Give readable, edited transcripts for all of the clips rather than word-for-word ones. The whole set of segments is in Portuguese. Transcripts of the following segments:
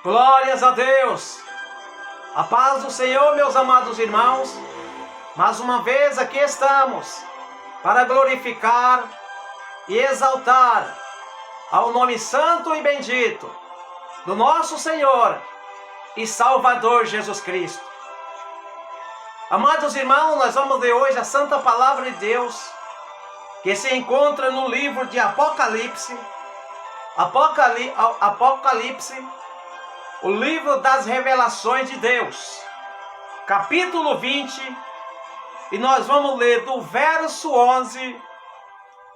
Glórias a Deus. A paz do Senhor, meus amados irmãos. Mais uma vez aqui estamos para glorificar e exaltar ao nome santo e bendito do nosso Senhor e Salvador Jesus Cristo. Amados irmãos, nós vamos ler hoje a Santa Palavra de Deus, que se encontra no livro de Apocalipse, o livro das revelações de Deus, capítulo 20, e nós vamos ler do verso 11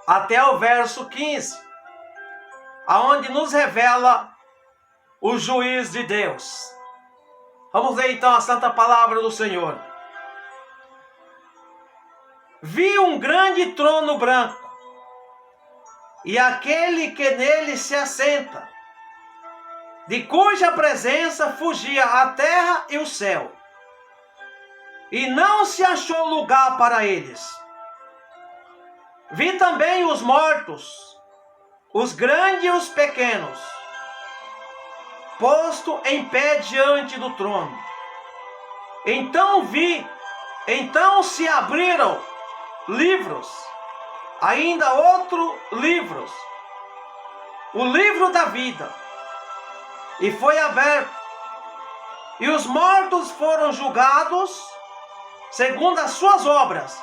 até o verso 15, aonde nos revela o juiz de Deus. Vamos ler então a Santa Palavra do Senhor. Vi um grande trono branco, e aquele que nele se assenta, de cuja presença fugia a terra e o céu, e não se achou lugar para eles. Vi também os mortos, os grandes e os pequenos, posto em pé diante do trono. Então se abriram livros, ainda outros livros, o livro da vida, e foi aberto, e os mortos foram julgados segundo as suas obras,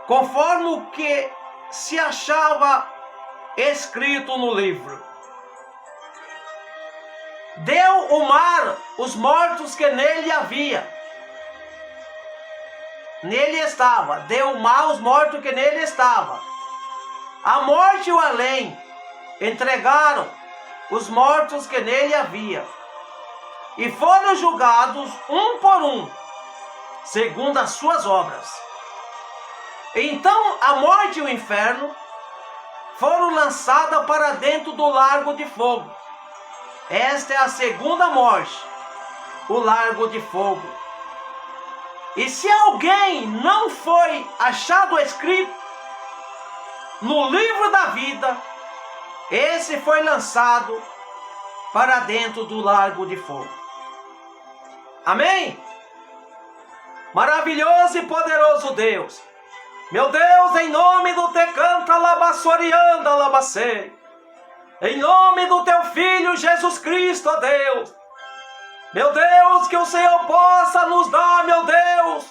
conforme o que se achava escrito no livro. Deu o mar os mortos que nele havia. Nele estava. Deu o mar os mortos que nele estava. A morte e o além entregaram os mortos que nele havia, e foram julgados um por um, segundo as suas obras. Então a morte e o inferno foram lançadas para dentro do lago de fogo. Esta é a segunda morte, o lago de fogo. E se alguém não foi achado escrito no livro da vida, esse foi lançado para dentro do lago de fogo. Amém? Maravilhoso e poderoso Deus. Meu Deus, em nome do Te canta labassorianda labacei. Em nome do Teu Filho Jesus Cristo, ó Deus. Meu Deus, que o Senhor possa nos dar, meu Deus,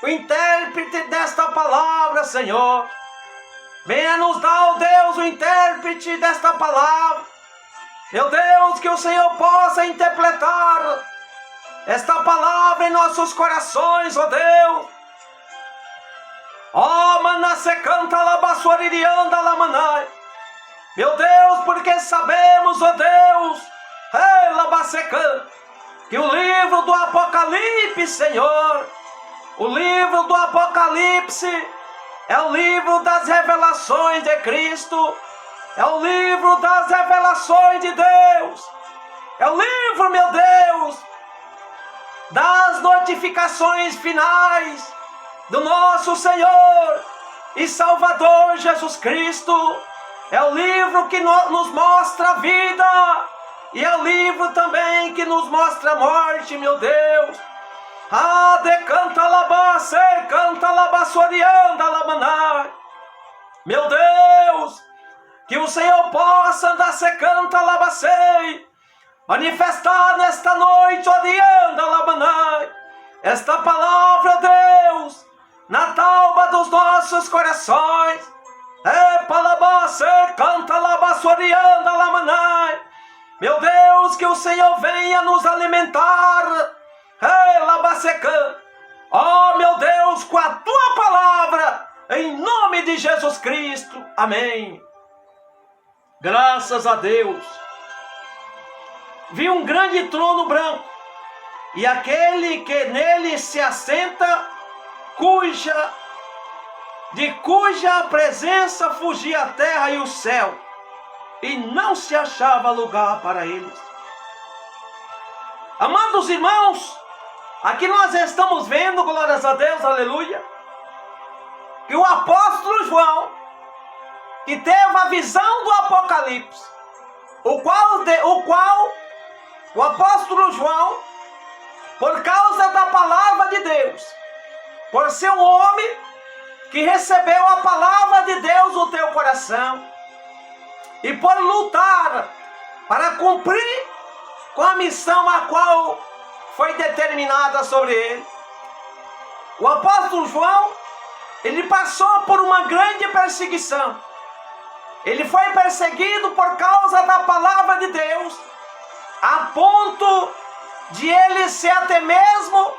o intérprete desta palavra, Senhor. Venha nos dar, ó Deus, o intérprete desta palavra. Meu Deus, que o Senhor possa interpretar esta palavra em nossos corações, ó Deus. Ó, manasse canta labassuaririanda lamanai. Meu Deus, porque sabemos, ó Deus, que o livro do Apocalipse, Senhor, o livro do Apocalipse é o livro das revelações de Cristo, é o livro das revelações de Deus, é o livro, meu Deus, das notificações finais do nosso Senhor e Salvador Jesus Cristo. É o livro que nos mostra a vida, e é o livro também que nos mostra a morte, meu Deus. Ah, decanta labasse, canta labassorianda lamanai. Meu Deus, que o Senhor possa andar se canta labacei, manifestar nesta noite, odianda lamanai, esta palavra, Deus, na tauba dos nossos corações. Palabase, canta labassorianda lamanai. Meu Deus, que o Senhor venha nos alimentar. Oh, meu Deus, com a Tua palavra, em nome de Jesus Cristo. Amém. Graças a Deus. Vi um grande trono branco, e aquele que nele se assenta, de cuja presença fugia a terra e o céu, e não se achava lugar para eles. Amados irmãos, aqui nós estamos vendo, glórias a Deus, aleluia, que o apóstolo João, que teve a visão do Apocalipse, o qual o apóstolo João, por causa da palavra de Deus, por ser um homem que recebeu a palavra de Deus no teu coração, e por lutar para cumprir com a missão a qual foi determinada sobre ele. O apóstolo João, ele passou por uma grande perseguição. Ele foi perseguido por causa da palavra de Deus, a ponto de ele ser até mesmo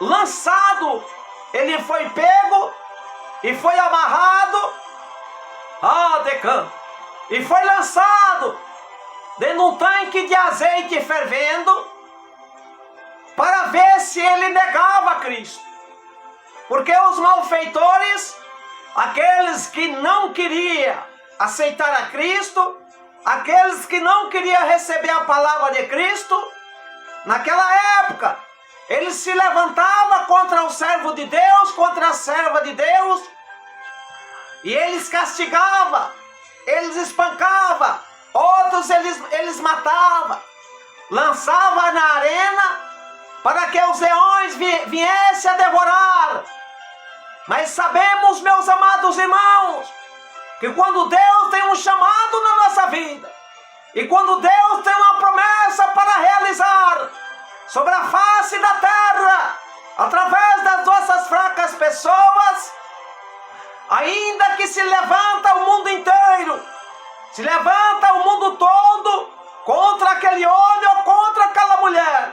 lançado. Ele foi pego e foi amarrado, e foi lançado dentro de um tanque de azeite fervendo, para ver se ele negava Cristo. Porque os malfeitores, aqueles que não queriam aceitar a Cristo, aqueles que não queriam receber a palavra de Cristo, naquela época, eles se levantavam contra o servo de Deus, contra a serva de Deus, e eles castigavam, eles espancavam, outros eles matavam, lançavam na arena para que os leões viessem a devorar. Mas sabemos, meus amados irmãos, que quando Deus tem um chamado na nossa vida, e quando Deus tem uma promessa para realizar sobre a face da terra, através das nossas fracas pessoas, ainda que se levanta o mundo inteiro, se levanta o mundo todo contra aquele homem ou contra aquela mulher,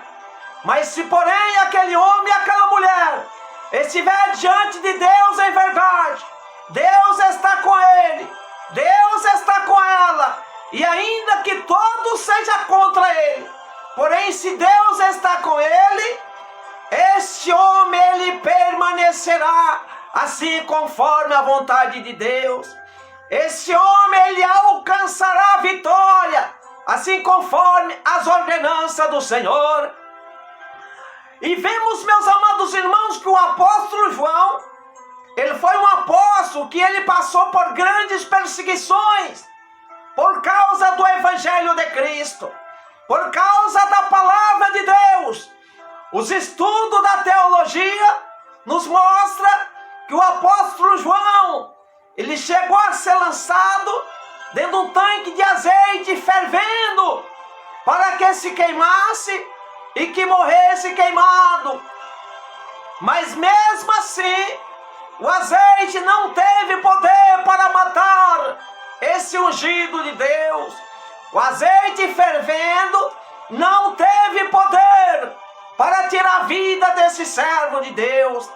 mas se porém aquele homem e aquela mulher estiver diante de Deus em verdade, Deus está com ele, Deus está com ela, e ainda que todo seja contra ele, porém se Deus está com ele, este homem ele permanecerá assim conforme a vontade de Deus. Esse homem ele alcançará a vitória assim conforme as ordenanças do Senhor. E vemos, meus amados irmãos, que o apóstolo João, ele foi um apóstolo que ele passou por grandes perseguições por causa do Evangelho de Cristo, por causa da palavra de Deus. Os estudos da teologia nos mostram que o apóstolo João, ele chegou a ser lançado dentro de um tanque de azeite fervendo, para que se queimasse e que morresse queimado. Mas mesmo assim, o azeite não teve poder para matar esse ungido de Deus. O azeite fervendo não teve poder para tirar a vida desse servo de Deus.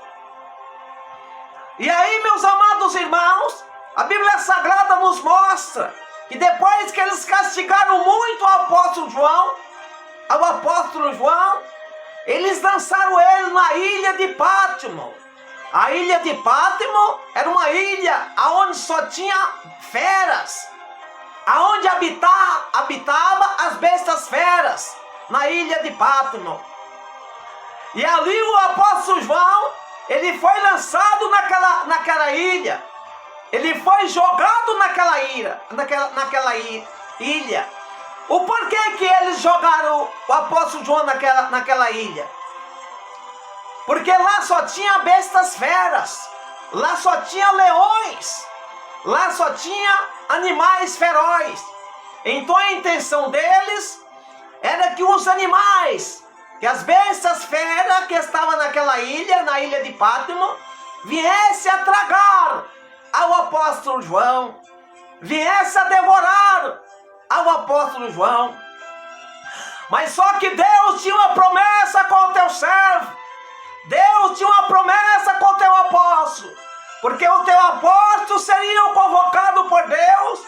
E aí, meus amados irmãos, a Bíblia Sagrada nos mostra que depois que eles castigaram muito o apóstolo João, eles lançaram ele na ilha de Pátimo. A ilha de Pátimo era uma ilha onde só tinha feras, aonde habitava as bestas feras, na ilha de Pátimo. E ali o apóstolo João, ele foi lançado naquela ilha, ele foi jogado naquela ilha. O porquê que eles jogaram o apóstolo João naquela ilha? Porque lá só tinha bestas feras, lá só tinha leões, lá só tinha animais ferozes. Então a intenção deles era que os animais, que as bestas feras que estavam naquela ilha, na ilha de Pátimo, viessem a tragar ao apóstolo João, viessem a devorar ao apóstolo João. Mas só que Deus tinha uma promessa com o teu servo, Deus tinha uma promessa com o teu apóstolo, porque o teu apóstolo seria convocado por Deus,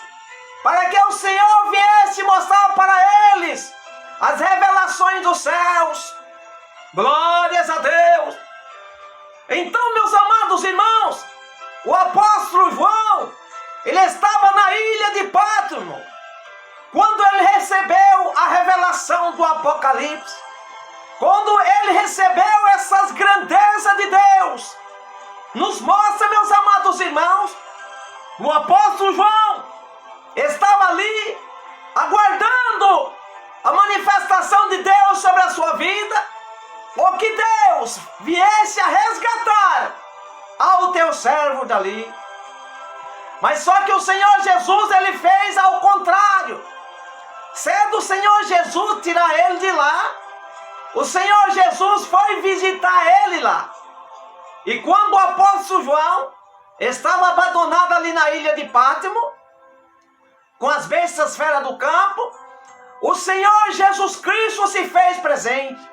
para que o Senhor viesse mostrar para eles as revelações dos céus. Glórias a Deus. Então, meus amados irmãos, o apóstolo João, ele estava na ilha de Pátimo, quando ele recebeu a revelação do Apocalipse, quando ele recebeu essas grandezas de Deus, nos mostra, meus amados irmãos, o apóstolo João estava ali aguardando a manifestação de Deus sobre a sua vida, ou que Deus viesse a resgatar ao teu servo dali. Mas só que o Senhor Jesus, ele fez ao contrário. Sendo o Senhor Jesus tirar ele de lá, o Senhor Jesus foi visitar ele lá. E quando o apóstolo João estava abandonado ali na ilha de Pátimo, com as bestas feras do campo, o Senhor Jesus Cristo se fez presente.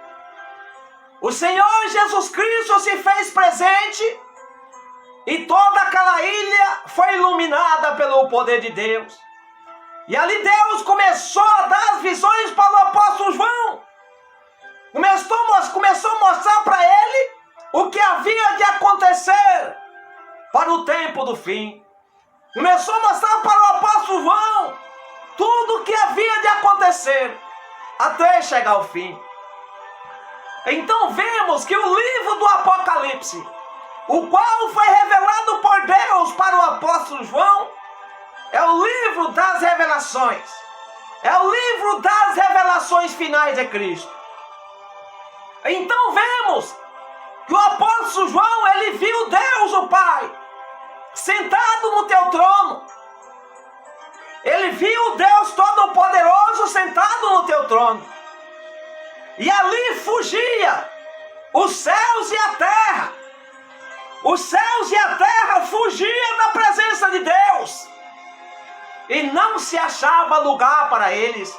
O Senhor Jesus Cristo se fez presente e toda aquela ilha foi iluminada pelo poder de Deus. E ali Deus começou a dar as visões para o apóstolo João. Começou a mostrar para ele o que havia de acontecer para o tempo do fim. Começou a mostrar para o apóstolo João tudo o que havia de acontecer até chegar ao fim. Então vemos que o livro do Apocalipse, o qual foi revelado por Deus para o apóstolo João, é o livro das revelações. É o livro das revelações finais de Cristo. Então vemos que o apóstolo João, ele viu Deus o Pai sentado no teu trono. Ele viu Deus Todo-Poderoso sentado no teu trono. E ali fugia os céus e a terra. Os céus e a terra fugiam da presença de Deus. E não se achava lugar para eles.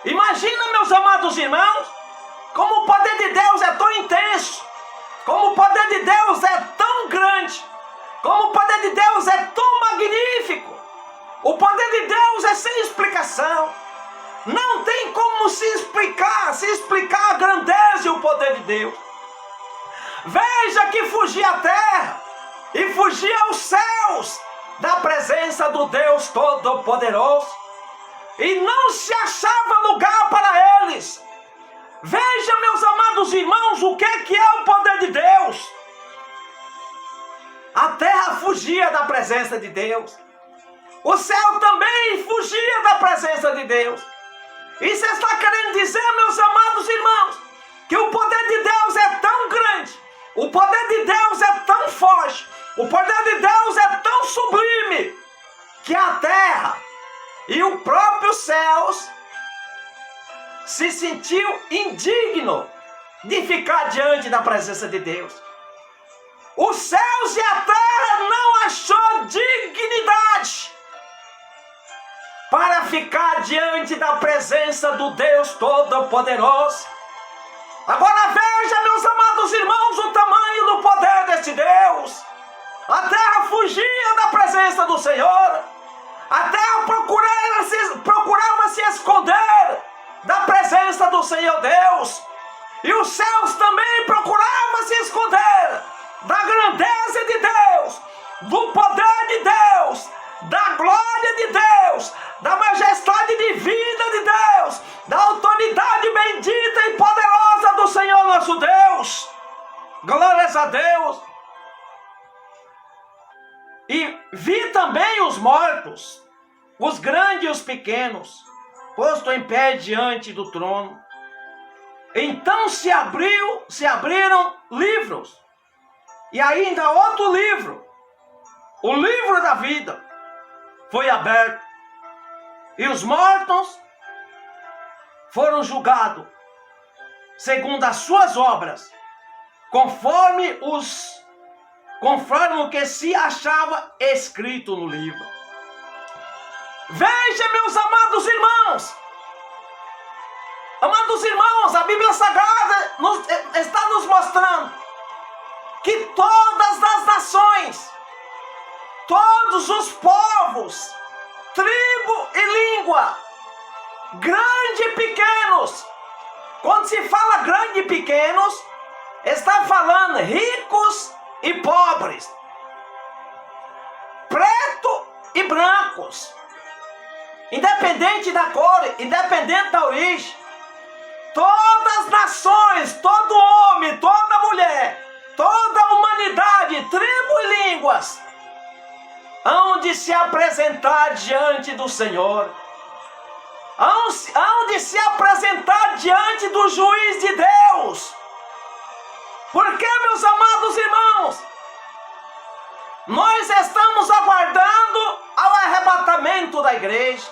Imagina, meus amados irmãos, como o poder de Deus é tão intenso, como o poder de Deus é tão grande, como o poder de Deus é tão magnífico. O poder de Deus é sem explicação. Não tem como se explicar a grandeza e o poder de Deus. Veja que fugia a terra e fugia os céus da presença do Deus Todo-Poderoso, e não se achava lugar para eles. Veja, meus amados irmãos, o que é o poder de Deus. A terra fugia da presença de Deus. O céu também fugia da presença de Deus. Isso está querendo dizer, meus amados irmãos, que o poder de Deus é tão grande, o poder de Deus é tão forte, o poder de Deus é tão sublime, que a terra e o próprio céus se sentiu indigno de ficar diante da presença de Deus. Os céus e a terra não achou dignidade para ficar diante da presença do Deus Todo-Poderoso. Agora veja, meus amados irmãos, o tamanho do poder deste Deus. A terra fugia da presença do Senhor. A terra procurava se esconder da presença do Senhor Deus. E os céus também procuravam se esconder da grandeza de Deus, do poder de Deus, da glória de Deus, da majestade divina de Deus, da autoridade bendita e poderosa do Senhor nosso Deus. Glórias a Deus. E vi também os mortos, os grandes e os pequenos, posto em pé diante do trono. Então se abriram livros, e ainda outro livro, o livro da vida, foi aberto, e os mortos foram julgados segundo as suas obras, conforme o que se achava escrito no livro. Veja, meus amados irmãos, a Bíblia Sagrada está nos mostrando que todas as nações, todos os povos, tribo e língua, grandes e pequenos, quando se fala grande e pequenos, está falando ricos e pobres, preto e brancos, independente da cor, independente da origem, todas as nações, todo homem, toda mulher, toda a humanidade, tribo e línguas, hão de se apresentar diante do Senhor. hão de se apresentar diante do juiz de Deus. Porque, meus amados irmãos, nós estamos aguardando ao arrebatamento da igreja.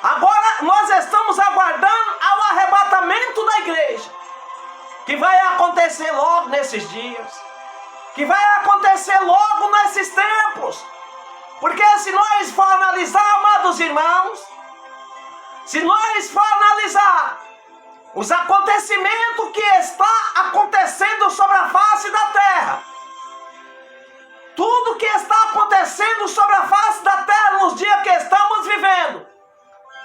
Agora nós estamos aguardando ao arrebatamento da igreja, que vai acontecer logo nesses dias, que vai acontecer logo nesses tempos. Porque se nós for analisar, amados irmãos, se nós for analisar os acontecimentos que está acontecendo sobre a face da terra, tudo que está acontecendo sobre a face da terra nos dias que estamos vivendo,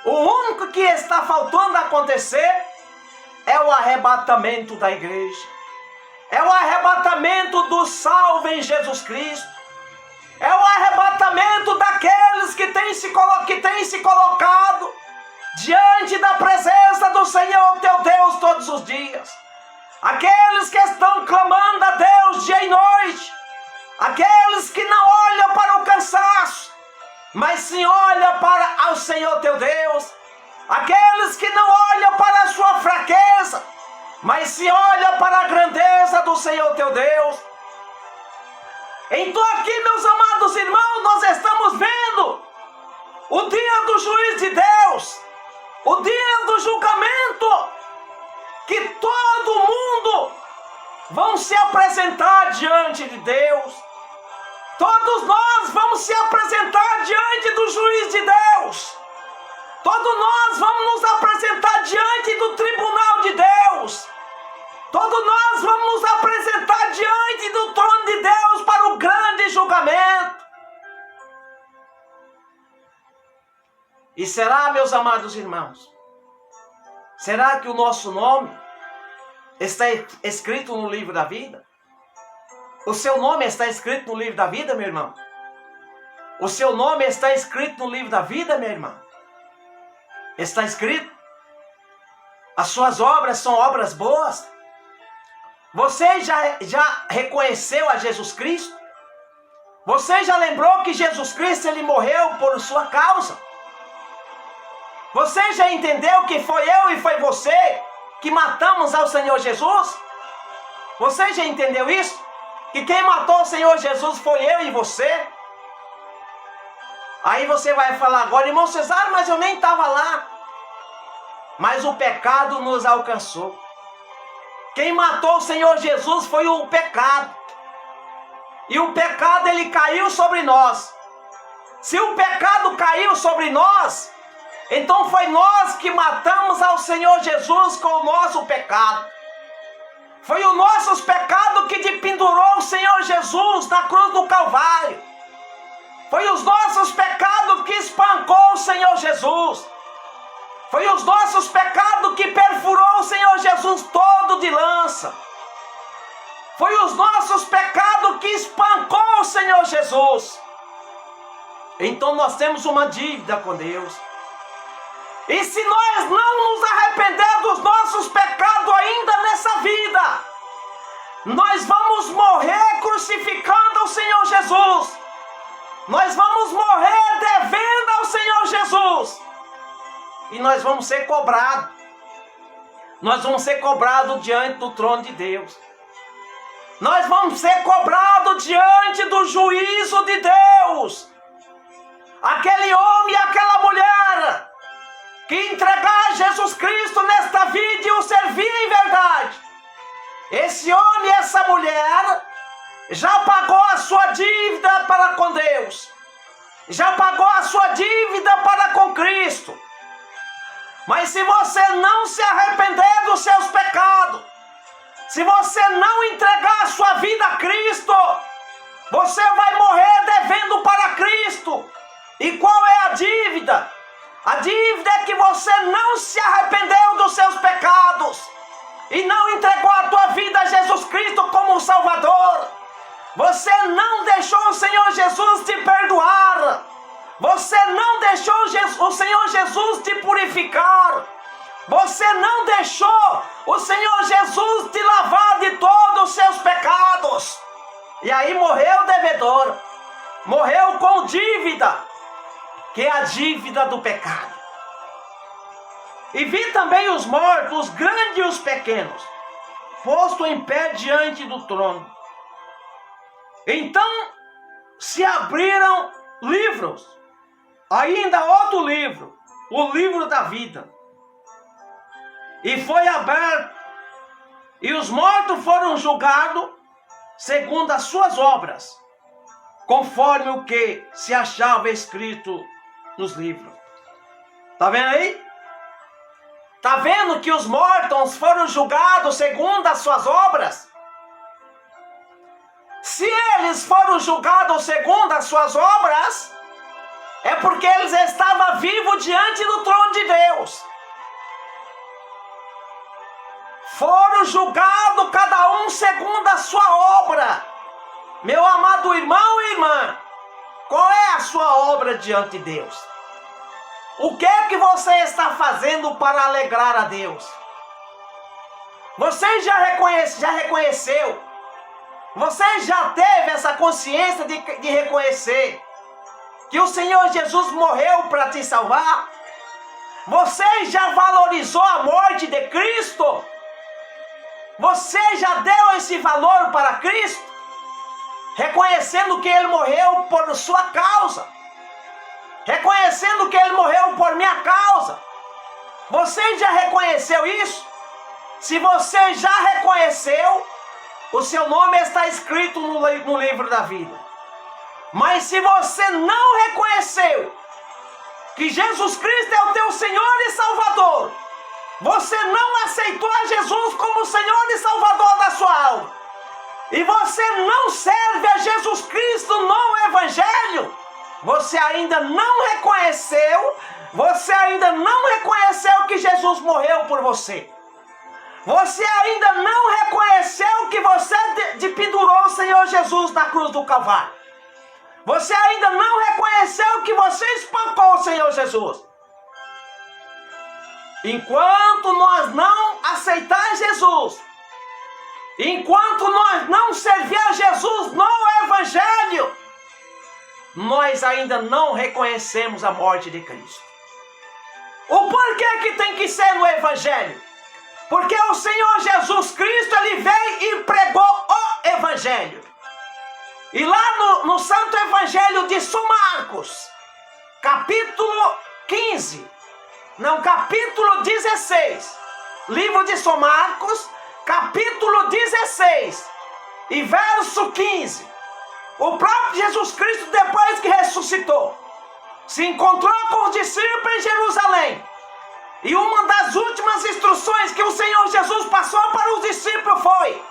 o único que está faltando acontecer é o arrebatamento da igreja. É o arrebatamento do salvo em Jesus Cristo. É o arrebatamento daqueles que têm se colocado diante da presença do Senhor teu Deus todos os dias. Aqueles que estão clamando a Deus dia e noite. Aqueles que não olham para o cansaço, mas sim olham para o Senhor teu Deus. Aqueles que não olham para a sua fraqueza, mas sim olham para a grandeza do Senhor teu Deus. Então aqui, meus amados irmãos, nós estamos vendo o dia do juiz de Deus, o dia do julgamento, que todo mundo vão se apresentar diante de Deus. Todos nós vamos se apresentar diante do juiz de Deus. Todos nós vamos nos apresentar diante do tribunal de Deus. Todos nós vamos nos apresentar diante do trono de Deus para o grande julgamento. E será, meus amados irmãos, será que o nosso nome está escrito no livro da vida? O seu nome está escrito no livro da vida, meu irmão? O seu nome está escrito no livro da vida, minha irmã? Está escrito? As suas obras são obras boas? Você já reconheceu a Jesus Cristo? Você já lembrou que Jesus Cristo ele morreu por sua causa? Você já entendeu que foi eu e foi você que matamos ao Senhor Jesus? Você já entendeu isso? Que quem matou o Senhor Jesus foi eu e você? Aí você vai falar agora, irmão Cesário, mas eu nem estava lá. Mas o pecado nos alcançou. Quem matou o Senhor Jesus foi o pecado. E o pecado ele caiu sobre nós. Se o pecado caiu sobre nós, então foi nós que matamos ao Senhor Jesus com o nosso pecado. Foi o nosso pecado que pendurou o Senhor Jesus na cruz do Calvário. Foi os nossos pecados que espancou o Senhor Jesus. Foi os nossos pecados que perfurou o Senhor Jesus todo de lança. Foi os nossos pecados que espancou o Senhor Jesus. Então nós temos uma dívida com Deus. E se nós não nos arrepender dos nossos pecados ainda nessa vida, nós vamos morrer crucificando o Senhor Jesus. Nós vamos morrer devendo ao Senhor Jesus. E nós vamos ser cobrados. Nós vamos ser cobrados diante do trono de Deus. Nós vamos ser cobrados diante do juízo de Deus. Aquele homem e aquela mulher que entregar Jesus Cristo nesta vida e o servir em verdade. Esse homem e essa mulher já pagou a sua dívida para com Deus. Já pagou a sua dívida para com Cristo. Mas se você não se arrepender dos seus pecados, se você não entregar a sua vida a Cristo, você vai morrer devendo para Cristo. E qual é a dívida? A dívida é que você não se arrependeu dos seus pecados e não entregou a tua vida a Jesus Cristo como Salvador. Você não deixou o Senhor Jesus te perdoar. Você não deixou o Senhor Jesus te purificar. Você não deixou o Senhor Jesus te lavar de todos os seus pecados. E aí morreu devedor. Morreu com dívida, que é a dívida do pecado. E vi também os mortos, os grandes e os pequenos, posto em pé diante do trono. Então se abriram livros, ainda outro livro, o livro da vida. E foi aberto, e os mortos foram julgados segundo as suas obras, conforme o que se achava escrito nos livros. Tá vendo aí? Tá vendo que os mortos foram julgados segundo as suas obras? Se eles foram julgados segundo as suas obras, é porque eles estavam vivos diante do trono de Deus. Foram julgados cada um segundo a sua obra. Meu amado irmão e irmã, qual é a sua obra diante de Deus? O que é que você está fazendo para alegrar a Deus? Você já reconheceu? Você já teve essa consciência de reconhecer que o Senhor Jesus morreu para te salvar? Você já valorizou a morte de Cristo? Você já deu esse valor para Cristo? Reconhecendo que Ele morreu por sua causa. Reconhecendo que Ele morreu por minha causa. Você já reconheceu isso? Se você já reconheceu, o seu nome está escrito no livro da vida. Mas se você não reconheceu que Jesus Cristo é o teu Senhor e Salvador, você não aceitou a Jesus como Senhor e Salvador da sua alma, e você não serve a Jesus Cristo no Evangelho, você ainda não reconheceu que Jesus morreu por você. Você ainda não reconheceu que você pendurou o Senhor Jesus na cruz do Calvário. Você ainda não reconheceu que você espancou o Senhor Jesus. Enquanto nós não aceitar Jesus, enquanto nós não servir a Jesus no Evangelho, nós ainda não reconhecemos a morte de Cristo. O porquê que tem que ser no Evangelho? Porque o Senhor Jesus Cristo, Ele veio e pregou o Evangelho. E lá no Santo Evangelho de São Marcos, capítulo 16, livro de São Marcos, capítulo 16, e verso 15, o próprio Jesus Cristo, depois que ressuscitou, se encontrou com os discípulos em Jerusalém. E uma das últimas instruções que o Senhor Jesus passou para os discípulos foi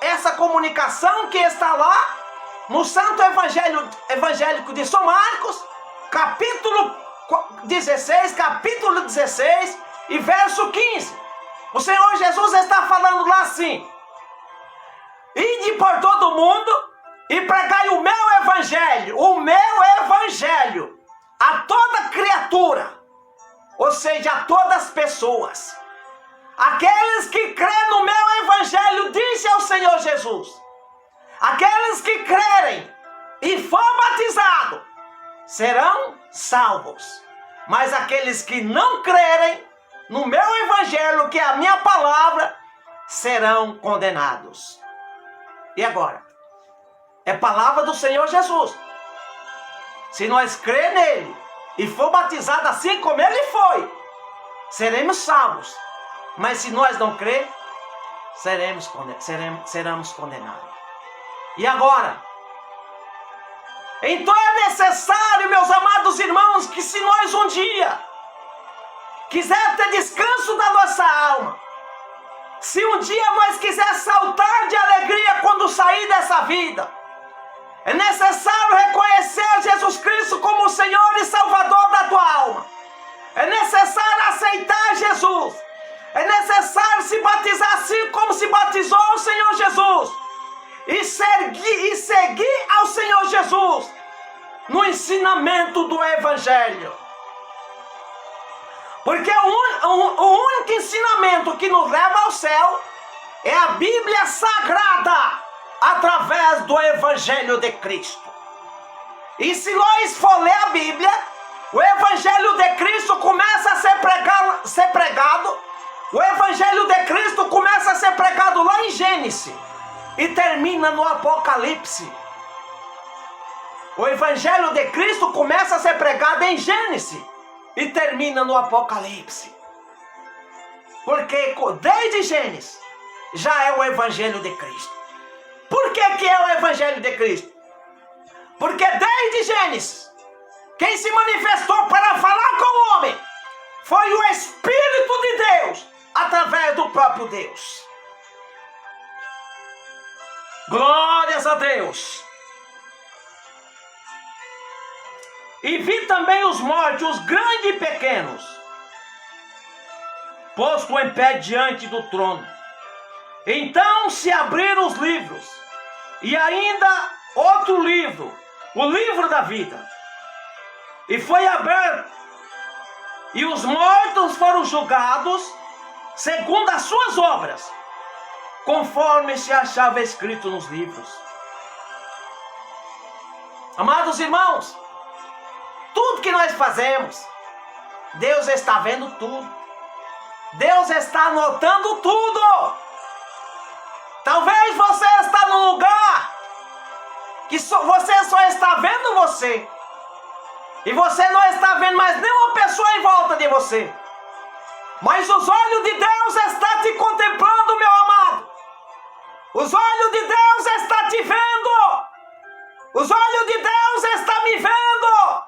essa comunicação que está lá no Santo Evangélico de São Marcos, capítulo 16 e verso 15. O Senhor Jesus está falando lá assim: ide por todo o mundo e pregai o meu evangelho a toda criatura, ou seja, a todas as pessoas. Aqueles que crêem no meu evangelho, disse ao Senhor Jesus, aqueles que crerem e for batizados serão salvos, mas aqueles que não crerem no meu evangelho, que é a minha palavra, serão condenados. E agora? É palavra do Senhor Jesus. Se nós crer nele e for batizado assim como ele foi, seremos salvos. Mas se nós não crer, seremos condenados. E agora? Então é necessário, meus amados irmãos, que se nós um dia quiser ter descanso da nossa alma, se um dia nós quiser saltar de alegria quando sair dessa vida, é necessário reconhecer Jesus Cristo como o Senhor e Salvador da tua alma. É necessário aceitar Jesus. É necessário se batizar assim como se batizou o Senhor Jesus. E seguir ao Senhor Jesus no ensinamento do Evangelho. Porque o único ensinamento que nos leva ao céu é a Bíblia Sagrada, através do Evangelho de Cristo. E se nós for ler a Bíblia, O Evangelho de Cristo começa a ser pregado. O Evangelho de Cristo começa a ser pregado lá em Gênesis e termina no Apocalipse. O Evangelho de Cristo começa a ser pregado em Gênesis e termina no Apocalipse. Porque desde Gênesis já é o Evangelho de Cristo. Por que é o Evangelho de Cristo? Porque desde Gênesis, quem se manifestou para falar com o homem foi o Espírito de Deus, através do próprio Deus. Glórias a Deus. E vi também os mortos, os grandes e pequenos, posto em pé diante do trono. Então se abriram os livros, e ainda outro livro, o livro da vida. E foi aberto, e os mortos foram julgados segundo as suas obras, conforme se achava escrito nos livros. Amados irmãos, tudo que nós fazemos, Deus está vendo tudo. Deus está anotando tudo. Talvez você está num lugar que você só está vendo você. E você não está vendo mais nenhuma pessoa em volta de você. Mas os olhos de Deus estão te contemplando, meu amado. Os olhos de Deus estão te vendo. Os olhos de Deus estão me vendo.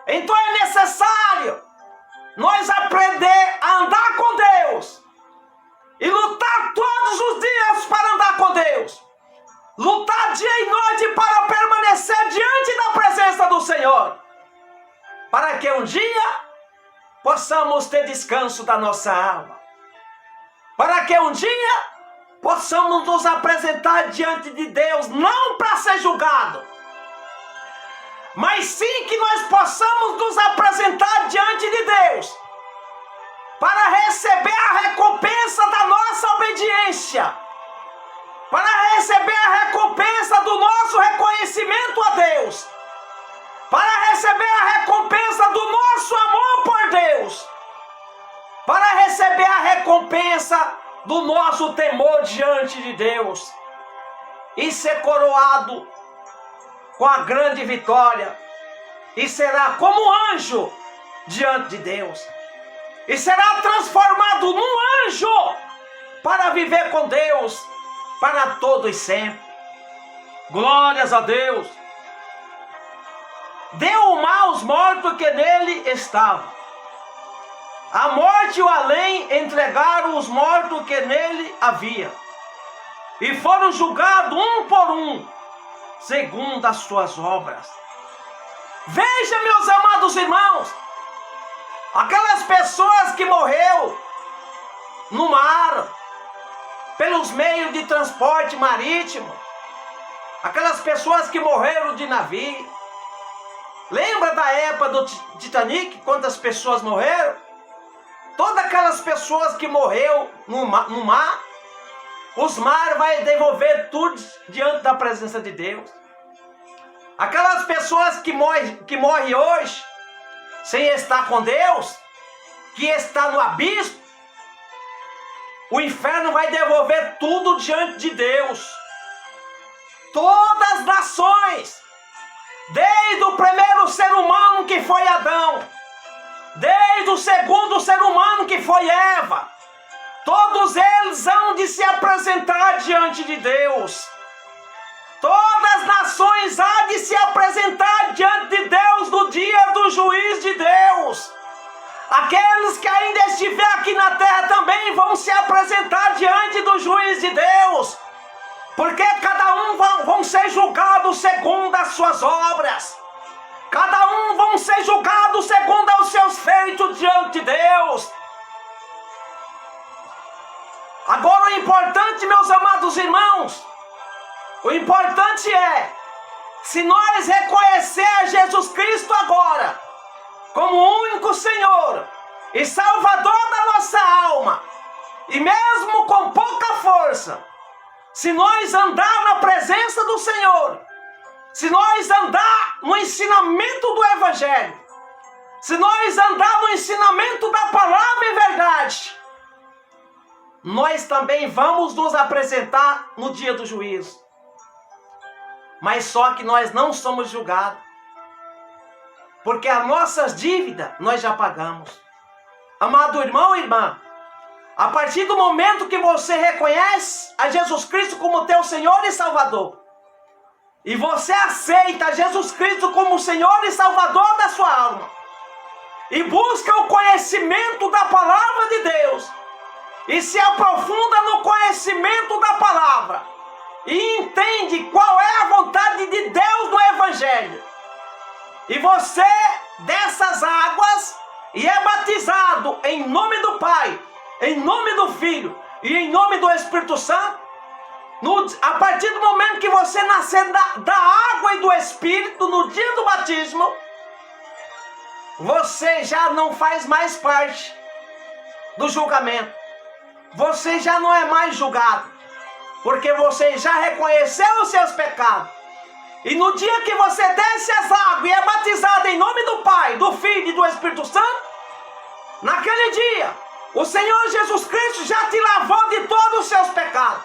Então é necessário nós aprender a andar com Deus. E lutar todos os dias para andar com Deus. Lutar dia e noite para permanecer diante da presença do Senhor. Para que um dia possamos ter descanso da nossa alma. Para que um dia possamos nos apresentar diante de Deus, não para ser julgado, mas sim que nós possamos nos apresentar diante de Deus, para receber a recompensa da nossa obediência, para receber a recompensa do nosso reconhecimento a Deus, para receber a recompensa do nosso amor por Deus, para receber a recompensa do nosso temor diante de Deus, e ser coroado com a grande vitória, e será como anjo diante de Deus, e será transformado num anjo para viver com Deus para todos e sempre. Glórias a Deus. Deu o mal aos mortos que nele estavam. A morte e o além entregaram os mortos que nele havia, e foram julgados um por um, segundo as suas obras. Veja, meus amados irmãos, aquelas pessoas que morreram no mar, pelos meios de transporte marítimo, aquelas pessoas que morreram de navio. Lembra da época do Titanic, quantas pessoas morreram? Todas aquelas pessoas que morreram no mar, os mares vai devolver tudo diante da presença de Deus. Aquelas pessoas que morrem hoje, sem estar com Deus, que está no abismo, o inferno vai devolver tudo diante de Deus. Todas as nações, desde o primeiro ser humano que foi Adão, desde o segundo ser humano que foi Eva, todos eles hão de se apresentar diante de Deus. Todas as nações hão de se apresentar diante de Deus no dia do juízo de Deus. Aqueles que ainda estiverem aqui na terra também vão se apresentar diante do juiz de Deus, porque cada um vão ser julgados segundo as suas obras. Cada um vão ser julgados segundo os seus feitos diante de Deus. Agora o importante, meus amados irmãos, o importante é, se nós reconhecer Jesus Cristo agora como o único Senhor e Salvador da nossa alma, e mesmo com pouca força, se nós andar na presença do Senhor, se nós andar no ensinamento do Evangelho, se nós andar no ensinamento da palavra e verdade, nós também vamos nos apresentar no dia do juízo. Mas só que nós não somos julgados, porque as nossas dívidas nós já pagamos. Amado irmão e irmã, a partir do momento que você reconhece a Jesus Cristo como teu Senhor e Salvador, e você aceita Jesus Cristo como Senhor e Salvador da sua alma, e busca o conhecimento da palavra de Deus, e se aprofunda no conhecimento da palavra, e entende qual é a vontade de Deus no Evangelho, e você dessas águas e é batizado em nome do Pai, em nome do Filho e em nome do Espírito Santo, a partir do momento que você nascer da água e do Espírito, no dia do batismo, você já não faz mais parte do julgamento. Você já não é mais julgado, porque você já reconheceu os seus pecados. E no dia que você desce as águas e é batizado em nome do Pai, do Filho e do Espírito Santo, naquele dia, o Senhor Jesus Cristo já te lavou de todos os seus pecados.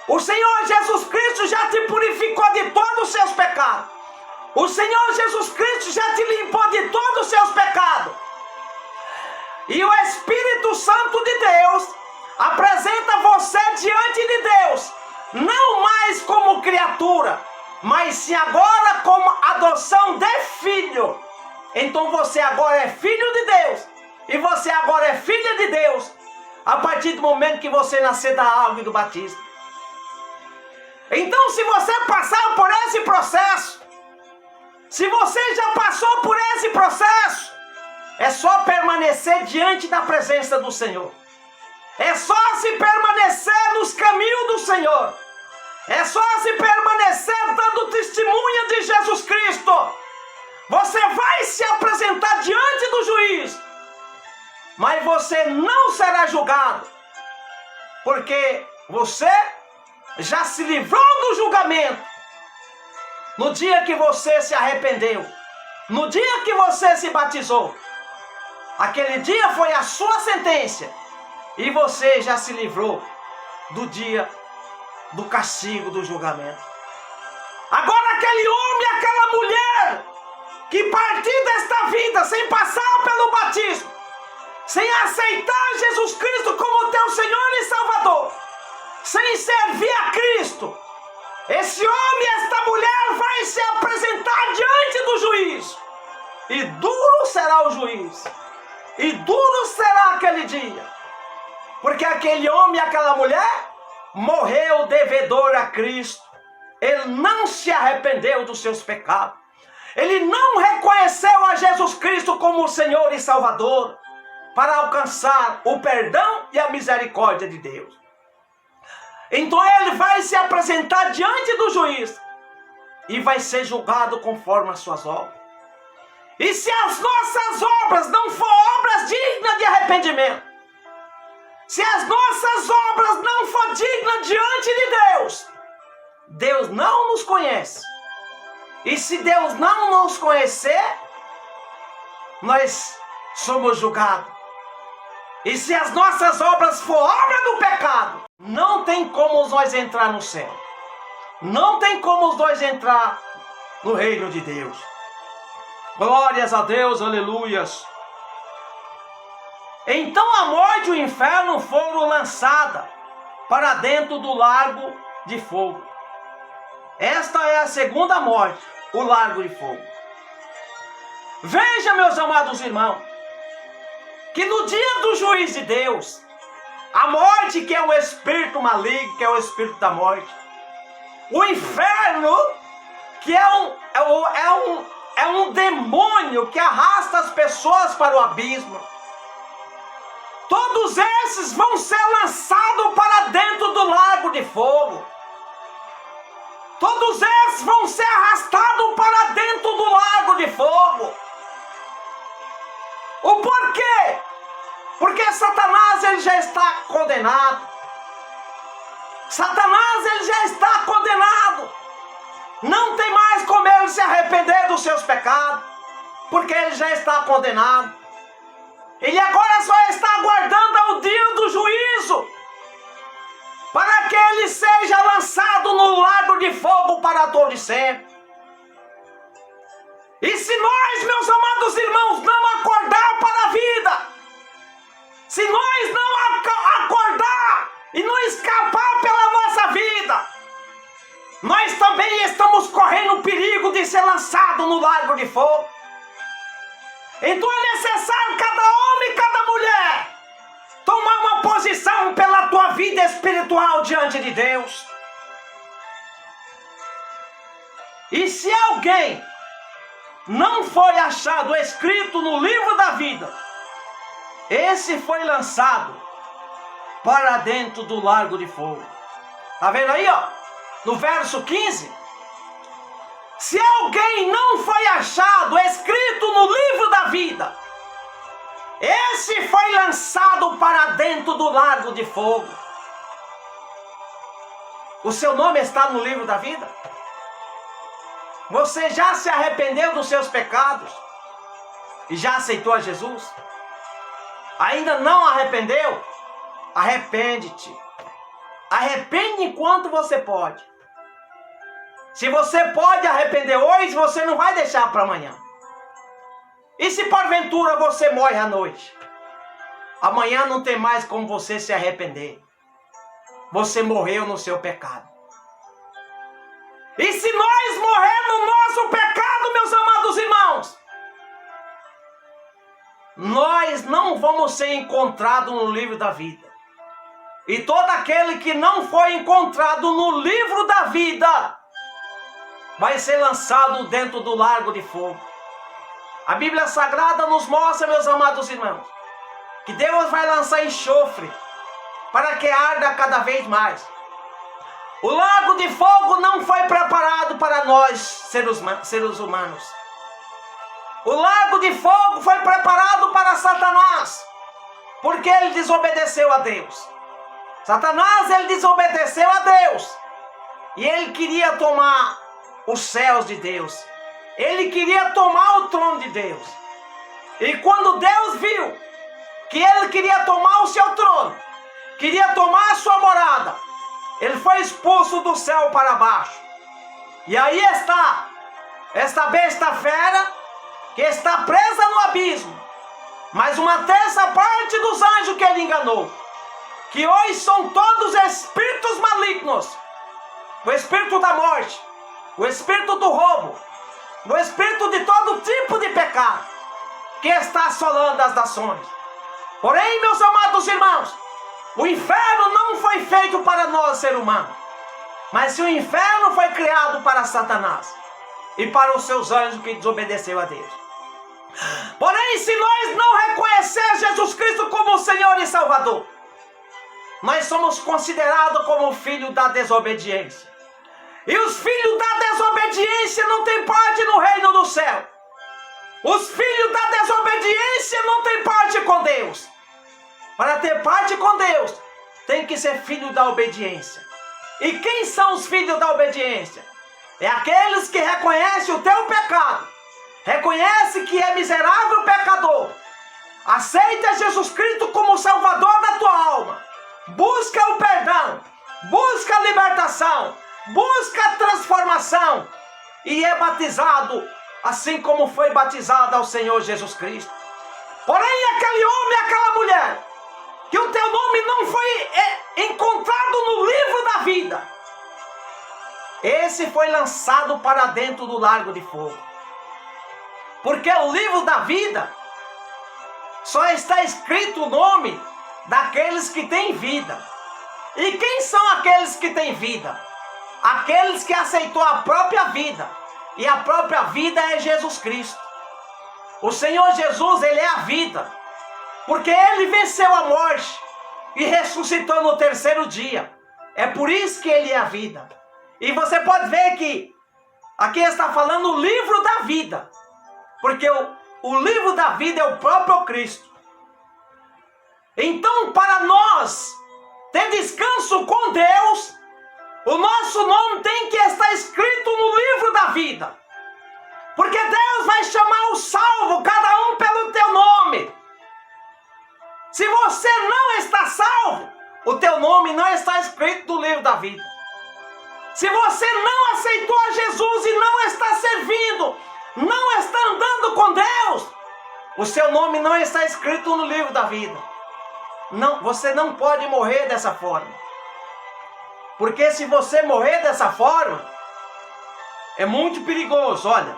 O Senhor Jesus Cristo já te purificou de todos os seus pecados. O Senhor Jesus Cristo já te limpou de todos os seus pecados. E o Espírito Santo de Deus apresenta você diante de Deus, não mais como criatura, mas sim agora como adoção de filho. Então você agora é filho de Deus, e você agora é filha de Deus, a partir do momento que você nascer da água e do batismo. Então, se você passar por esse processo, se você já passou por esse processo, é só permanecer diante da presença do Senhor. É só se permanecer nos caminhos do Senhor. É só se permanecer dando testemunha de Jesus Cristo. Você vai se apresentar diante do juiz, mas você não será julgado, porque você já se livrou do julgamento no dia que você se arrependeu, no dia que você se batizou. Aquele dia foi a sua sentença, e você já se livrou do dia do castigo, do julgamento. Agora aquele homem e aquela mulher que partir desta vida sem passar pelo batismo, sem aceitar Jesus Cristo como teu Senhor e Salvador, sem servir a Cristo, esse homem e esta mulher vai se apresentar diante do juiz, e duro será o juiz, e duro será aquele dia, porque aquele homem e aquela mulher morreu devedor a Cristo. Ele não se arrependeu dos seus pecados, ele não reconheceu a Jesus Cristo como o Senhor e Salvador, para alcançar o perdão e a misericórdia de Deus. Então ele vai se apresentar diante do juiz e vai ser julgado conforme as suas obras. E se as nossas obras não forem obras dignas de arrependimento, se as nossas obras não forem dignas diante de Deus, Deus não nos conhece. E se Deus não nos conhecer, nós somos julgados. E se as nossas obras for obra do pecado, não tem como nós entrar no céu. Não tem como nós entrar no reino de Deus. Glórias a Deus, aleluias. Então a morte e o inferno foram lançadas para dentro do lago de fogo. Esta é a segunda morte, o lago de fogo. Veja, meus amados irmãos, que no dia do juízo de Deus, a morte, que é o espírito maligno, que é o espírito da morte, o inferno, que é um demônio que arrasta as pessoas para o abismo, todos esses vão ser lançados para dentro do lago de fogo. Todos esses vão ser arrastados para dentro do lago de fogo. O porquê? Porque Satanás ele já está condenado. Satanás ele já está condenado. Não tem mais como ele se arrepender dos seus pecados. porque ele já está condenado. Ele agora só está aguardando ao dia do juízo, para que ele seja lançado no lago de fogo para todo sempre. E se nós, meus amados irmãos, não acordar para a vida, se nós não acordar e não escapar pela nossa vida, nós também estamos correndo o perigo de ser lançado no lago de fogo. Então é necessário cada homem e cada mulher tomar uma posição pela tua vida espiritual diante de Deus. E se alguém não foi achado escrito no livro da vida, esse foi lançado para dentro do lago de fogo. Tá vendo aí, ó? No verso 15. Se alguém não foi achado escrito no livro da vida, esse foi lançado para dentro do lago de fogo. O seu nome está no livro da vida? Você já se arrependeu dos seus pecados? E já aceitou a Jesus? Ainda não arrependeu? Arrepende-te. Arrepende enquanto você pode. Se você pode arrepender hoje, você não vai deixar para amanhã. E se porventura você morre à noite? Amanhã não tem mais como você se arrepender. Você morreu no seu pecado. E se nós morrermos no nosso pecado, meus amados irmãos, nós não vamos ser encontrados no livro da vida. E todo aquele que não foi encontrado no livro da vida vai ser lançado dentro do lago de fogo. A Bíblia Sagrada nos mostra, meus amados irmãos, que Deus vai lançar enxofre para que arda cada vez mais. O lago de fogo não foi preparado para nós, seres humanos. O lago de fogo foi preparado para Satanás, porque ele desobedeceu a Deus. Satanás, ele desobedeceu a Deus, e ele queria tomar os céus de Deus. Ele queria tomar o trono de Deus. E quando Deus viu que ele queria tomar o seu trono, queria tomar a sua morada, ele foi expulso do céu para baixo. E aí está esta besta fera que está presa no abismo. Mas uma terça parte dos anjos que ele enganou, que hoje são todos espíritos malignos, o espírito da morte, o espírito do roubo, o espírito de todo tipo de pecado que está assolando as nações. Porém, meus amados irmãos, o inferno não foi feito para nós, ser humano, mas o inferno foi criado para Satanás e para os seus anjos que desobedeceu a Deus. Porém, se nós não reconhecer Jesus Cristo como Senhor e Salvador, nós somos considerados como filhos da desobediência. E os filhos da desobediência não têm parte no reino do céu. Os filhos da desobediência não têm parte com Deus. Para ter parte com Deus, tem que ser filho da obediência. E quem são os filhos da obediência? É aqueles que reconhecem o teu pecado, reconhece que é miserável pecador, aceita Jesus Cristo como Salvador da tua alma, busca o perdão, busca a libertação, busca a transformação e é batizado assim como foi batizado ao Senhor Jesus Cristo. Porém, aquele homem, aquela mulher, que o teu nome não foi encontrado no livro da vida, esse foi lançado para dentro do lago de fogo. Porque o livro da vida só está escrito o nome daqueles que têm vida. E quem são aqueles que têm vida? Aqueles que aceitou a própria vida. E a própria vida é Jesus Cristo. O Senhor Jesus, ele é a vida. Porque ele venceu a morte e ressuscitou no terceiro dia. É por isso que ele é a vida. E você pode ver que aqui está falando o livro da vida. Porque o livro da vida é o próprio Cristo. Então, para nós ter descanso com Deus, o nosso nome tem que estar escrito no livro da vida. Porque Deus vai chamar o salvo, cada um pelo teu nome. Se você não está salvo, o teu nome não está escrito no livro da vida. Se você não aceitou a Jesus e não está servindo, não está andando com Deus, o seu nome não está escrito no livro da vida. Não, você não pode morrer dessa forma. Porque se você morrer dessa forma, é muito perigoso. Olha,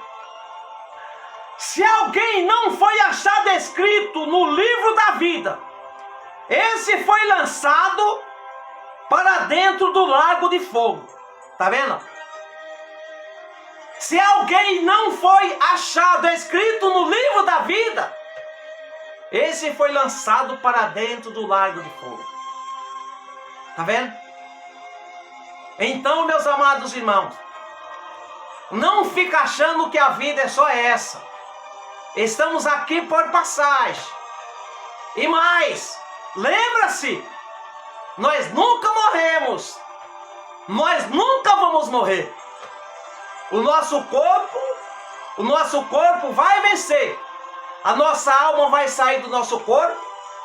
se alguém não foi achado escrito no livro da vida, esse foi lançado para dentro do lago de fogo. Tá vendo? Se alguém não foi achado escrito no livro da vida, esse foi lançado para dentro do lago de fogo. Tá vendo? Então, meus amados irmãos, não fica achando que a vida é só essa. Estamos aqui por passagem. E mais, lembra-se, nós nunca morremos. Nós nunca vamos morrer. O nosso corpo vai vencer. A nossa alma vai sair do nosso corpo.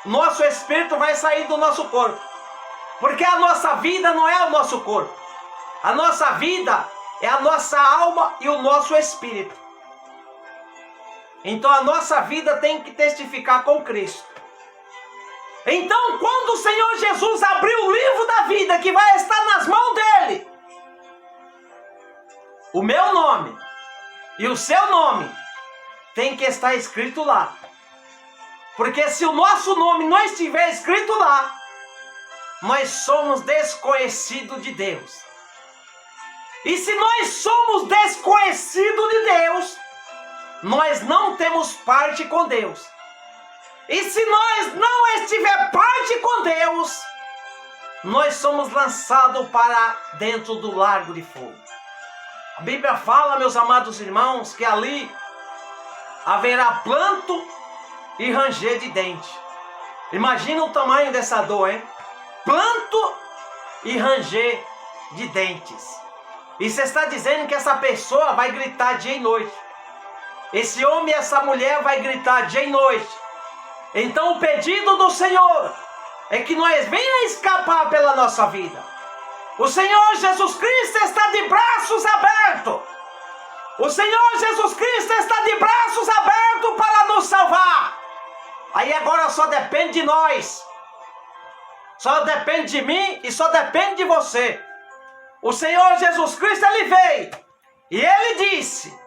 Nosso espírito vai sair do nosso corpo. Porque a nossa vida não é o nosso corpo. A nossa vida é a nossa alma e o nosso espírito. Então a nossa vida tem que testificar com Cristo. Então quando o Senhor Jesus abriu o livro da vida que vai estar nas mãos dele, o meu nome e o seu nome tem que estar escrito lá. Porque se o nosso nome não estiver escrito lá, nós somos desconhecidos de Deus. E se nós somos desconhecidos de Deus, nós não temos parte com Deus. E se nós não estiver parte com Deus, nós somos lançados para dentro do lago de fogo. A Bíblia fala, meus amados irmãos, que ali haverá pranto e ranger de dente. Imagina o tamanho dessa dor, hein? Pranto e ranger de dentes. E você está dizendo que essa pessoa vai gritar dia e noite. Esse homem e essa mulher vai gritar dia e noite. Então o pedido do Senhor é que nós venhamos escapar pela nossa vida. O Senhor Jesus Cristo está de braços abertos. O Senhor Jesus Cristo está de braços abertos para nos salvar. Aí agora só depende de nós. Só depende de mim e só depende de você. O Senhor Jesus Cristo, Ele veio e Ele disse: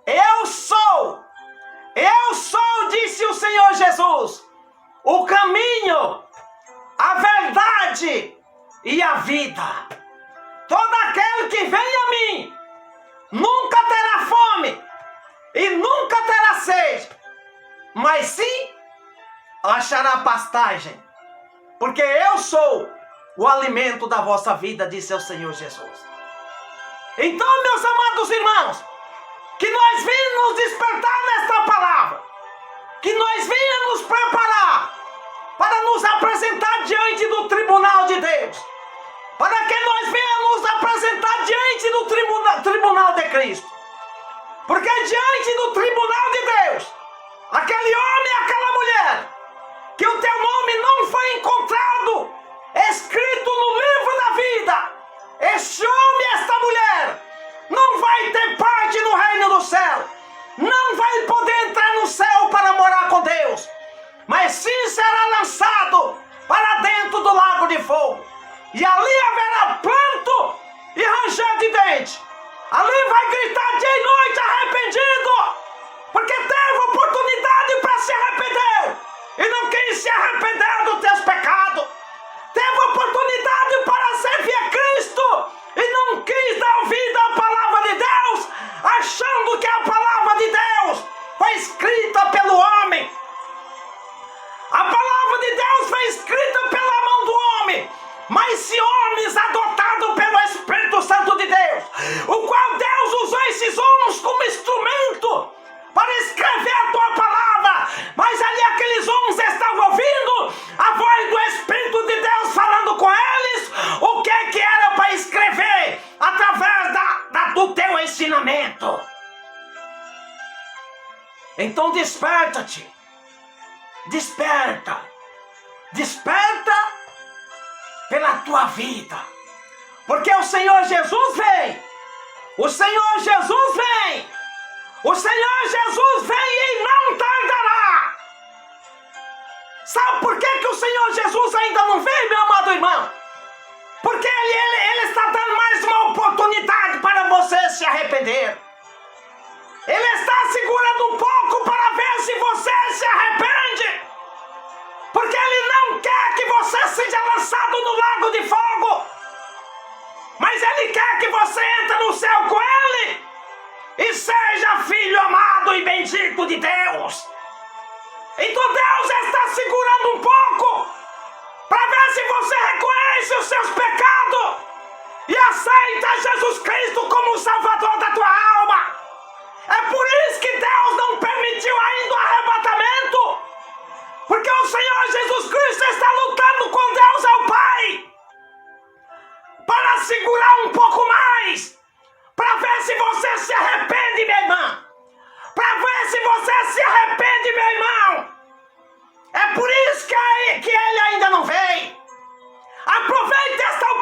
eu sou, disse o Senhor Jesus, o caminho, a verdade e a vida. Todo aquele que vem a mim nunca terá fome e nunca terá sede, mas sim achará pastagem, porque eu sou o alimento da vossa vida, disse o Senhor Jesus. Então, meus amados irmãos, que nós venhamos nos despertar nesta palavra, que nós venhamos nos preparar para nos apresentar diante do tribunal de Deus, para que nós venhamos nos apresentar diante do tribunal de Cristo, porque diante do tribunal de Deus, aquele homem e aquela mulher, que o teu nome não foi encontrado escrito no livro da vida, este homem e esta mulher não vai ter parte no reino do céu, não vai poder entrar no céu para morar com Deus, mas sim será lançado para dentro do lago de fogo, e ali haverá pranto e ranger de dente. Ali vai gritar dia e noite arrependido, porque teve oportunidade para se arrepender e não quis se arrepender dos teus pecados. Teve oportunidade para servir a Cristo e não quis dar ouvido à palavra de Deus, achando que a palavra de Deus foi escrita pelo homem. A palavra de Deus foi escrita pela mão do homem, mas se homens adotados pelo Espírito Santo de Deus, o qual Deus usou esses homens como instrumento para escrever a tua palavra, mas ali aqueles homens estavam ouvindo a voz do Espírito de Deus falando com eles o que era para escrever através do teu ensinamento. Então desperta-te. Desperta. Desperta pela tua vida. Porque o Senhor Jesus vem. O Senhor Jesus vem. O Senhor Jesus vem e não tardará. Sabe por que o Senhor Jesus ainda não veio, meu amado irmão? Porque Ele está dando mais uma oportunidade para você se arrepender. Ele está segurando um pouco para ver se você se arrepende. Porque Ele não quer que você seja lançado no lago de fogo. Mas Ele quer que você entre no céu com Ele. E seja filho amado e bendito de Deus. Então Deus está segurando um pouco para ver se você reconhece os seus pecados e aceita Jesus Cristo como o Salvador da tua alma. É por isso que Deus não permitiu ainda o arrebatamento, porque o Senhor Jesus Cristo está lutando com Deus ao Pai para segurar um pouco mais, para ver se você se arrepende, minha irmã, para ver se você se arrepende, meu irmão. É por isso que Ele ainda não veio. Aproveite esta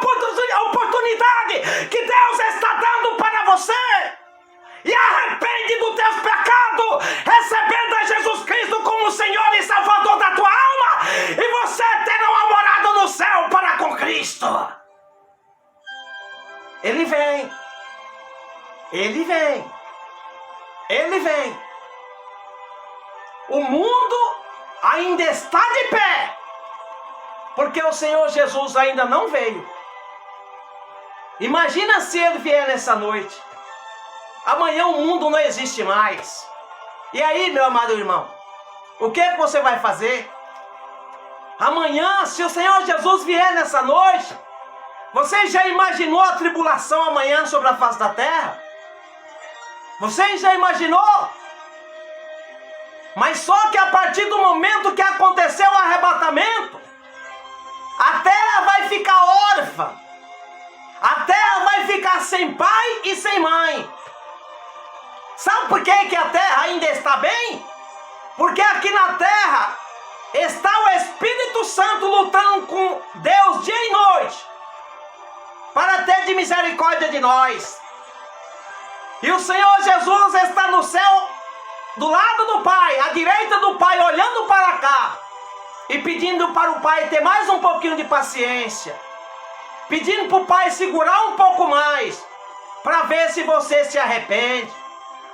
oportunidade que Deus está dando para você e arrepende dos teus pecados, recebendo a Jesus Cristo como Senhor e Salvador da tua alma, e você terá uma morada no céu para com Cristo. Ele vem. Ele vem. Ele vem. O mundo ainda está de pé, porque o Senhor Jesus ainda não veio. Imagina se Ele vier nessa noite. Amanhã o mundo não existe mais. E aí, meu amado irmão, o que é que você vai fazer? Amanhã, se o Senhor Jesus vier nessa noite, você já imaginou a tribulação amanhã sobre a face da terra? Você já imaginou? Mas só que a partir do momento que aconteceu o arrebatamento, a terra vai ficar órfã. A terra vai ficar sem pai e sem mãe. Sabe por que a terra ainda está bem? Porque aqui na terra está o Espírito Santo lutando com Deus dia e noite para ter de misericórdia de nós. E o Senhor Jesus está no céu, do lado do Pai, à direita do Pai, olhando para cá e pedindo para o Pai ter mais um pouquinho de paciência, pedindo para o Pai segurar um pouco mais, para ver se você se arrepende,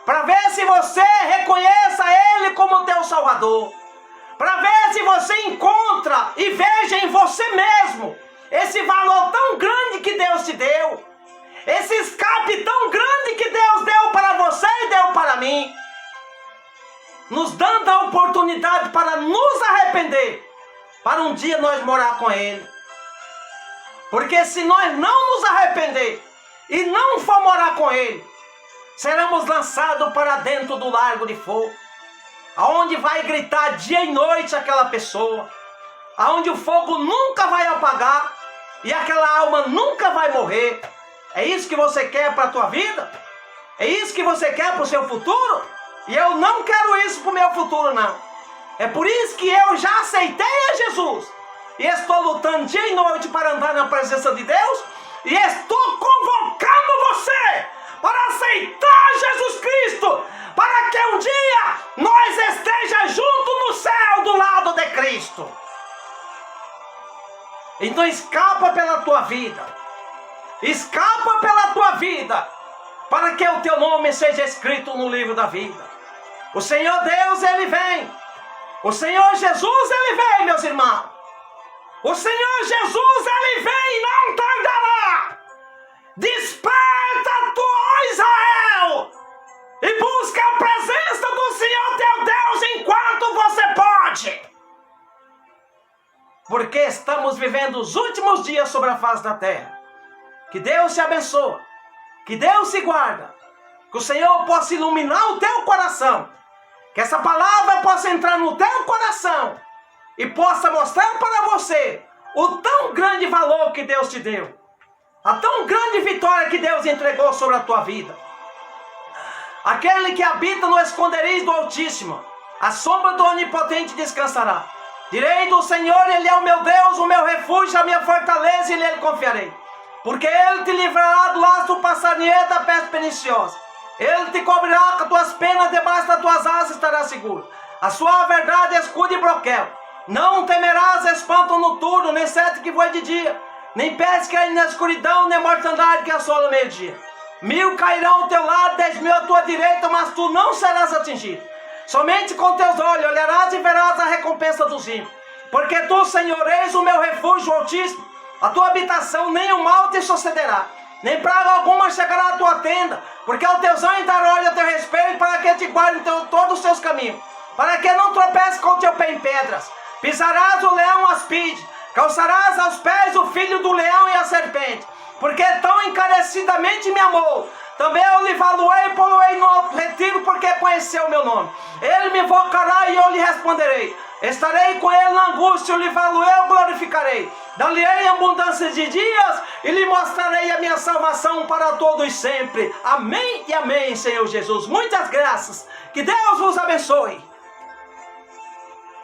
para ver se você reconheça Ele como teu Salvador, para ver se você encontra e veja em você mesmo esse valor tão grande que Deus te deu, esse escape tão grande que Deus deu para você e deu para mim, nos dando a oportunidade para nos arrepender, para um dia nós morar com Ele. Porque se nós não nos arrepender e não for morar com Ele, seremos lançados para dentro do lago de fogo, aonde vai gritar dia e noite aquela pessoa, aonde o fogo nunca vai apagar e aquela alma nunca vai morrer. É isso que você quer para a tua vida? É isso que você quer para o seu futuro? E eu não quero isso para o meu futuro, não. É por isso que eu já aceitei a Jesus e estou lutando dia e noite para andar na presença de Deus, e estou convocando você para aceitar Jesus Cristo, para que um dia nós estejamos juntos no céu do lado de Cristo. Então escapa pela tua vida, escapa pela tua vida, para que o teu nome seja escrito no livro da vida. O Senhor Deus, Ele vem. O Senhor Jesus, Ele vem, meus irmãos. O Senhor Jesus, Ele vem e não tardará. Desperta, tu, ó Israel, e busca a presença do Senhor teu Deus enquanto você pode. Porque estamos vivendo os últimos dias sobre a face da terra. Que Deus te abençoe, que Deus te guarda, que o Senhor possa iluminar o teu coração, que essa palavra possa entrar no teu coração e possa mostrar para você o tão grande valor que Deus te deu, a tão grande vitória que Deus entregou sobre a tua vida, Aquele que habita no esconderijo do Altíssimo, a sombra do Onipotente descansará. Direi do Senhor, Ele é o meu Deus, o meu refúgio, a minha fortaleza, e nele confiarei. Porque Ele te livrará do laço do passarinheiro, da peste perniciosa. Ele te cobrirá com as tuas penas, debaixo das tuas asas estará seguro. A sua verdade é escudo e broquel. Não temerás espanto noturno, nem sete que voe de dia, nem peste que aí na escuridão, nem mortandade que assola o meio-dia. 1000 cairão ao teu lado, 10.000 à tua direita, mas tu não serás atingido. Somente com teus olhos olharás e verás a recompensa dos ímpios. Porque tu, Senhor, és o meu refúgio altíssimo, a tua habitação, nem o mal te sucederá, nem praga alguma chegará à tua tenda, porque aos teus anjos dará ordem a teu respeito, para que te guardem todos os teus caminhos, para que não tropece com o teu pé em pedras. Pisarás o leão aspide, calçarás aos pés o filho do leão e a serpente, porque tão encarecidamente me amou. Também eu lhe valuei e poloei no alto retiro, porque conheceu o meu nome. Ele me invocará e eu lhe responderei. Estarei com ele na angústia, eu lhe valuei, eu glorificarei. Dar-lhe-ei abundância de dias e lhe mostrarei a minha salvação para todos sempre. Amém e amém, Senhor Jesus. Muitas graças. Que Deus vos abençoe.